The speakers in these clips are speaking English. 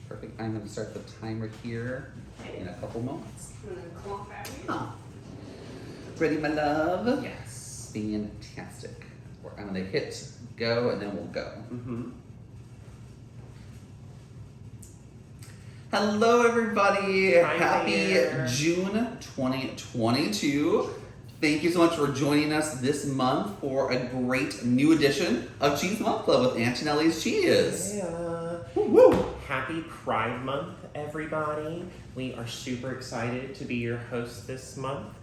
Perfect. I'm going to start the timer here in a couple moments. Ready, my love? Yes. Fantastic. I'm going to hit go and then we'll go. Hello, everybody. Hi Happy there. June 2022. Thank you so much for joining us this month for a great new edition of Cheese Month Club with Antonellis Cheese. Yeah. Woo! Happy Pride Month, everybody. We are super excited to be your host this month.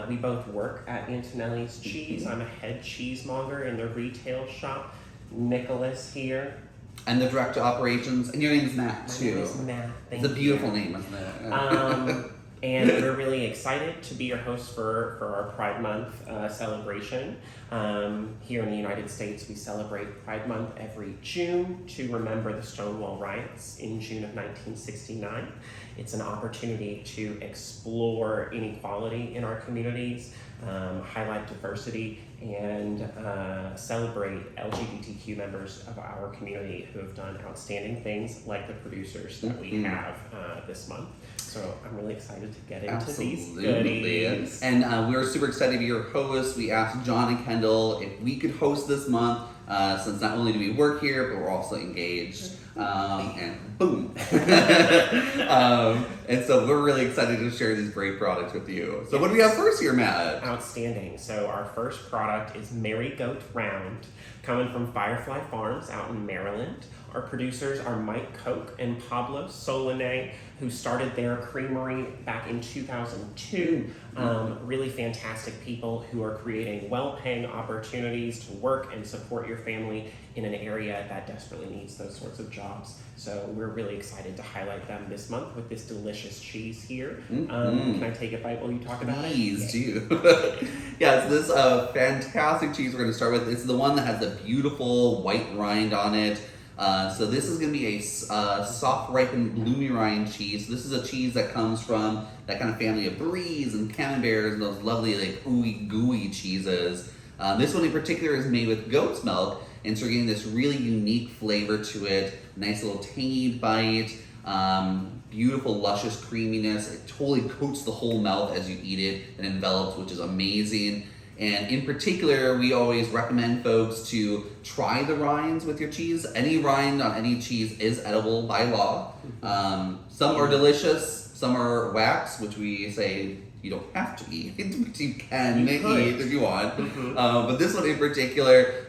We both work at Antonellis Cheese. I'm a head cheesemonger in the retail shop. Nicholas here. And the director of operations, and your name is Matt My too. name is Matt. Thank It's a beautiful you. name, isn't it? And we're really excited to be your host for our Pride Month celebration. Here in the United States, we celebrate Pride Month every June to remember the Stonewall Riots in June of 1969. It's an opportunity to explore inequality in our communities, highlight diversity, and celebrate LGBTQ members of our community who have done outstanding things like the producers that we have this month. So I'm really excited to get into these goodies. And we're super excited to be your hosts. We asked John and Kendall if we could host this month, since not only do we work here, but we're also engaged. And boom. And so we're really excited to share these great products with you. So what do we have first here, Matt? Outstanding. So our first product is Mary Goat Round, coming from Firefly Farms out in Maryland. Our producers are Mike Koch and Pablo Solanay, who started their creamery back in 2002. Really fantastic people who are creating well-paying opportunities to work and support your family in an area that desperately needs those sorts of jobs. So we're really excited to highlight them this month with this delicious cheese here. Can I take a bite while you talk about it? Please do. Yeah, so this fantastic cheese we're going to start with. It's the one that has the beautiful white rind on it. So this is going to be a soft ripened bloomy rind cheese. So this is a cheese that comes from that kind of family of bries and camemberts and those lovely like ooey gooey cheeses. This one in particular is made with goat's milk, and so you're getting this really unique flavor to it. Nice little tangy bite, beautiful luscious creaminess. It totally coats the whole mouth as you eat it and envelops, which is amazing. And in particular, we always recommend folks to try the rinds with your cheese. Any rind on any cheese is edible by law. Some are delicious, some are wax, which we say you don't have to eat. You can eat if you want. But this one in particular,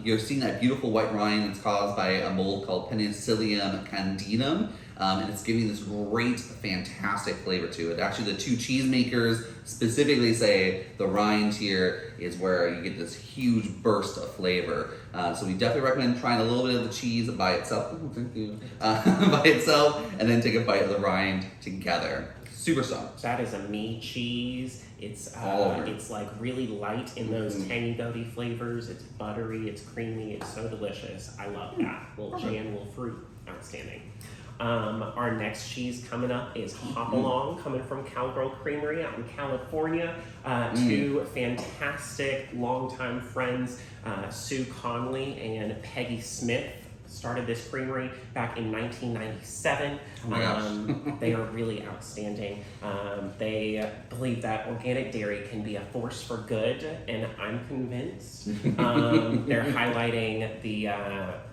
you're seeing that beautiful white rind. It's caused by a mold called Penicillium candidum. And it's giving this great, fantastic flavor to it. Actually, the two cheesemakers specifically say the rind here is where you get this huge burst of flavor. So we definitely recommend trying a little bit of the cheese by itself. Oh, thank you. By itself, and then take a bite of the rind together. Super soft. That is a meat cheese. It's like really light in those tangy goaty flavors. It's buttery, it's creamy, it's so delicious. I love that. Little jam, little fruit. Outstanding. Our next cheese coming up is Hopalong, coming from Cowgirl Creamery out in California. Two fantastic longtime friends, Sue Conley and Peggy Smith, started this creamery back in 1997. Oh my gosh. They are really outstanding. They believe that organic dairy can be a force for good, and I'm convinced. They're highlighting the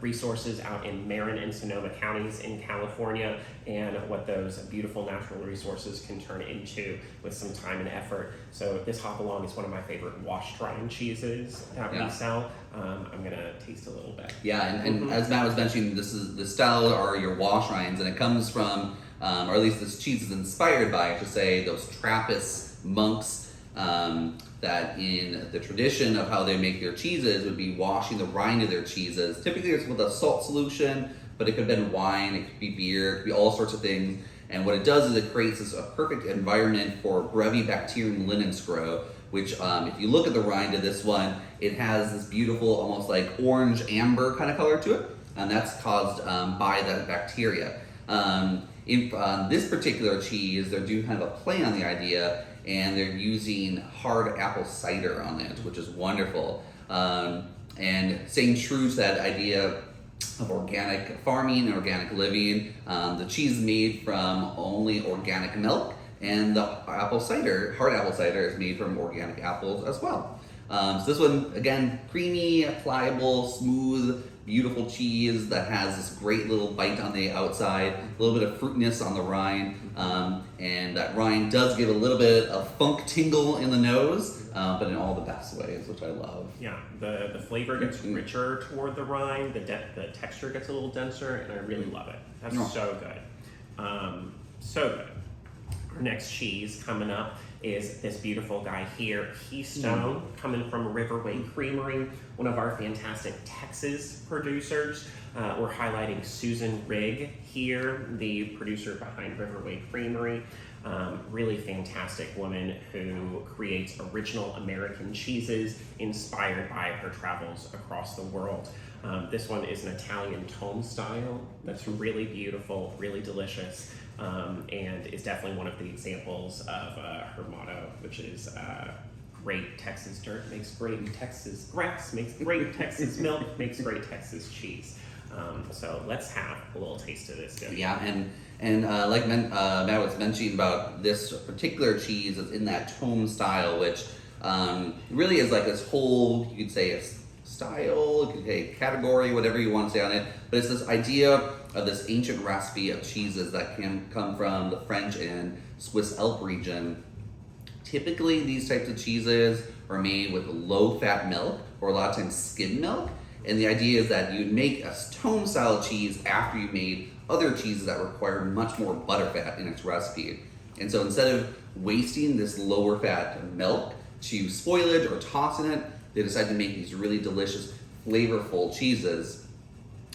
resources out in Marin and Sonoma counties in California and what those beautiful natural resources can turn into with some time and effort. So this Hopalong is one of my favorite wash drying cheeses that we sell. I'm gonna taste a little bit. Yeah, and as Matt was mentioning, this is the style are your wash rinds, and it comes from, or at least this cheese is inspired by, I should say, those Trappist monks that in the tradition of how they make their cheeses would be washing the rind of their cheeses. Typically it's with a salt solution, but it could have been wine, it could be beer, it could be all sorts of things. And what it does is it creates a perfect environment for Brevibacterium linens to grow, which if you look at the rind of this one, it has this beautiful, almost like orange amber kind of color to it, and that's caused by that bacteria. In this particular cheese, they're doing kind of a play on the idea, and they're using hard apple cider on it, which is wonderful. And staying true to that idea of organic farming and organic living. The cheese is made from only organic milk, and the hard apple cider is made from organic apples as well. So this one, again, creamy, pliable, smooth, beautiful cheese that has this great little bite on the outside, a little bit of fruitiness on the rind, and that rind does give a little bit of funk tingle in the nose, but in all the best ways, which I love. Yeah, the flavor gets richer toward the rind, the texture gets a little denser, and I really love it. That's so good. So good. Our next cheese coming up is this beautiful guy here, Keystone, coming from Riverway Creamery, one of our fantastic Texas producers. We're highlighting Susan Rigg here, the producer behind Riverway Creamery. Really fantastic woman who creates original American cheeses inspired by her travels across the world. This one is an Italian tome style that's really beautiful, really delicious, and is definitely one of the examples of her motto, which is great Texas dirt makes great Texas grass, makes great Texas milk, makes great Texas cheese. So let's have a little taste of this. Yeah, and like Matt was mentioning about this particular cheese, it's in that tome style, which really is like this whole, you could say, a style, you could say category, whatever you want to say on it, but it's this idea of this ancient recipe of cheeses that can come from the French and Swiss Alp region. Typically, these types of cheeses are made with low-fat milk, or a lot of times skim milk, and the idea is that you make a tome style cheese after you made other cheeses that require much more butterfat in its recipe. And so instead of wasting this lower fat milk to spoilage or tossing it, they decided to make these really delicious, flavorful cheeses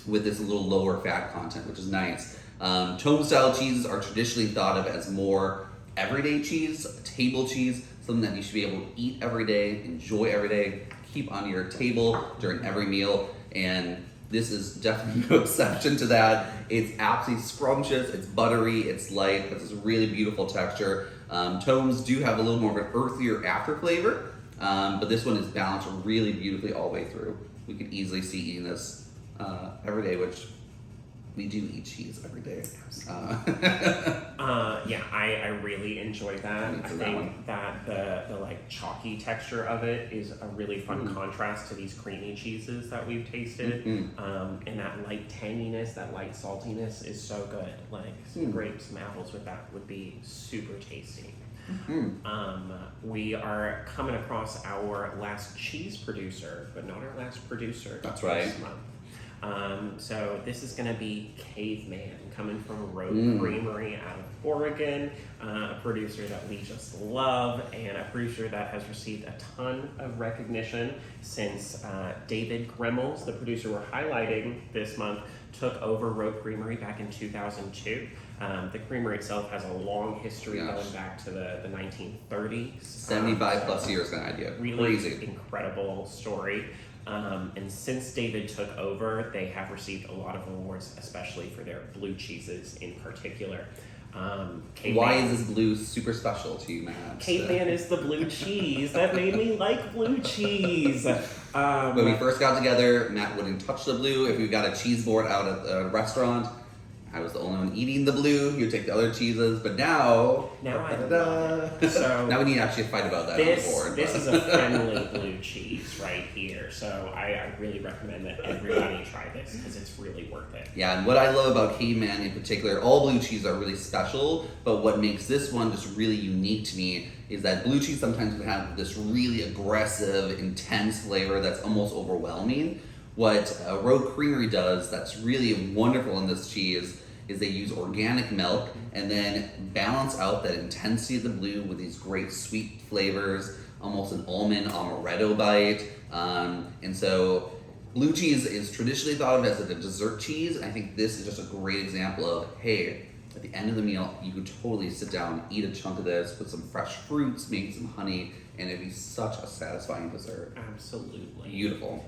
with this little lower fat content, which is nice. Tome style cheeses are traditionally thought of as more everyday cheese, table cheese, something that you should be able to eat every day, enjoy every day, keep on your table during every meal, and this is definitely no exception to that. It's absolutely scrumptious, it's buttery, it's light, it's this really beautiful texture. Tomes do have a little more of an earthier after flavor, but this one is balanced really beautifully all the way through. We could easily see eating this every day, which we do eat cheese every day. Yeah, I really enjoy that. I think that the like chalky texture of it is a really fun contrast to these creamy cheeses that we've tasted. And that light tanginess, that light saltiness is so good. Like some grapes, some apples with that would be super tasty. We are coming across our last cheese producer, but not our last producer. That's right. This month. So this is going to be Caveman, coming from Road Creamery out of Oregon, a producer that we just love, and a producer that has received a ton of recognition since David Gremmels, the producer we're highlighting this month, took over Road Creamery back in 2002. The creamery itself has a long history going back to the 1930s. 75 plus years, kind of idea. Really Crazy. incredible story. And since David took over, they have received a lot of awards, especially for their blue cheeses in particular. Why is this blue super special to you, Matt? Caveman is the blue cheese that made me like blue cheese. When we first got together, Matt wouldn't touch the blue. If we got a cheese board out at a restaurant, I was the only one eating the blue. He would take the other cheeses, but now so now we need to actually fight about that on the board. This is a friendly blue cheese right here, so I really recommend that everybody try this because it's really worth it. Yeah, and what I love about Caveman in particular, all blue cheese are really special, but what makes this one just really unique to me is that blue cheese sometimes can have this really aggressive, intense flavor that's almost overwhelming. What Road Creamery does that's really wonderful in this cheese is they use organic milk and then balance out that intensity of the blue with these great sweet flavors, almost an almond amaretto bite. And so blue cheese is traditionally thought of as like a dessert cheese. And I think this is just a great example of, hey, at the end of the meal, you could totally sit down, eat a chunk of this with some fresh fruits, maybe some honey, and it'd be such a satisfying dessert. Absolutely. Beautiful.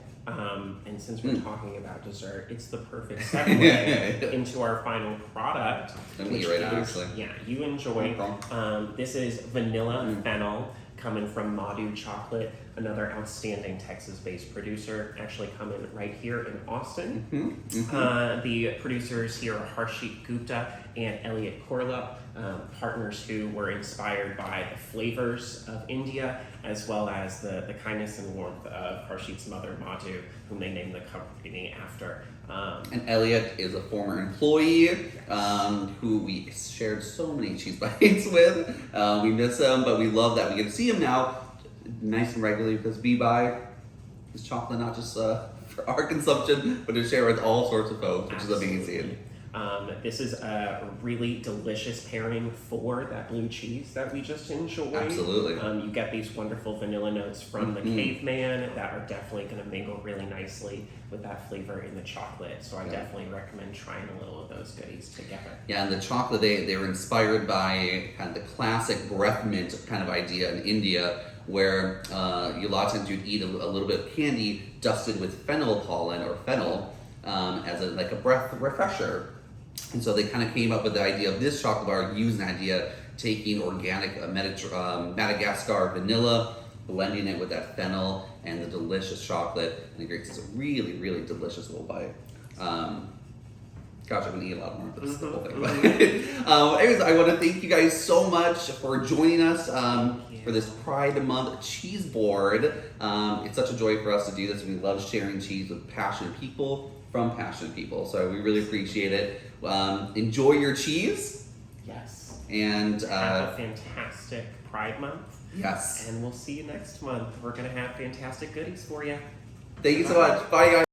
And since we're talking about dessert, it's the perfect segue into our final product. I'm gonna eat right now, actually. Yeah, you enjoy. This is vanilla fennel coming from Madhu Chocolate. another outstanding Texas-based producer, actually coming right here in Austin. The producers here are Harshit Gupta and Elliot Korla, partners who were inspired by the flavors of India, as well as the kindness and warmth of Harshit's mother, Madhu, whom they named the company after. And Elliot is a former employee who we shared so many cheese bites with. We miss him, but we love that we get to see him now nice and regularly, because we buy his chocolate not just for our consumption, but to share with all sorts of folks, which Absolutely. is amazing. This is a really delicious pairing for that blue cheese that we just enjoyed. Absolutely. You get these wonderful vanilla notes from the caveman that are definitely going to mingle really nicely with that flavor in the chocolate. So I definitely recommend trying a little of those goodies together. Yeah, and the chocolate, they were inspired by kind of the classic breath mint kind of idea in India, where a lot of times you'd eat a little bit of candy dusted with fennel pollen or fennel as a breath refresher. And so they kind of came up with the idea of this chocolate bar, using the idea, taking organic Madagascar vanilla, blending it with that fennel and the delicious chocolate, and it creates this really, really delicious little bite. Gosh, I'm gonna eat a lot more of this the whole thing. Anyways, I want to thank you guys so much for joining us for this Pride Month cheese board. It's such a joy for us to do this. We love sharing cheese with passionate people from passionate people, so we really appreciate it. Enjoy your cheese. Yes. And have a fantastic Pride Month. yes. And we'll see you next month. We're going to have fantastic goodies for you. Thank you so much. Bye, guys.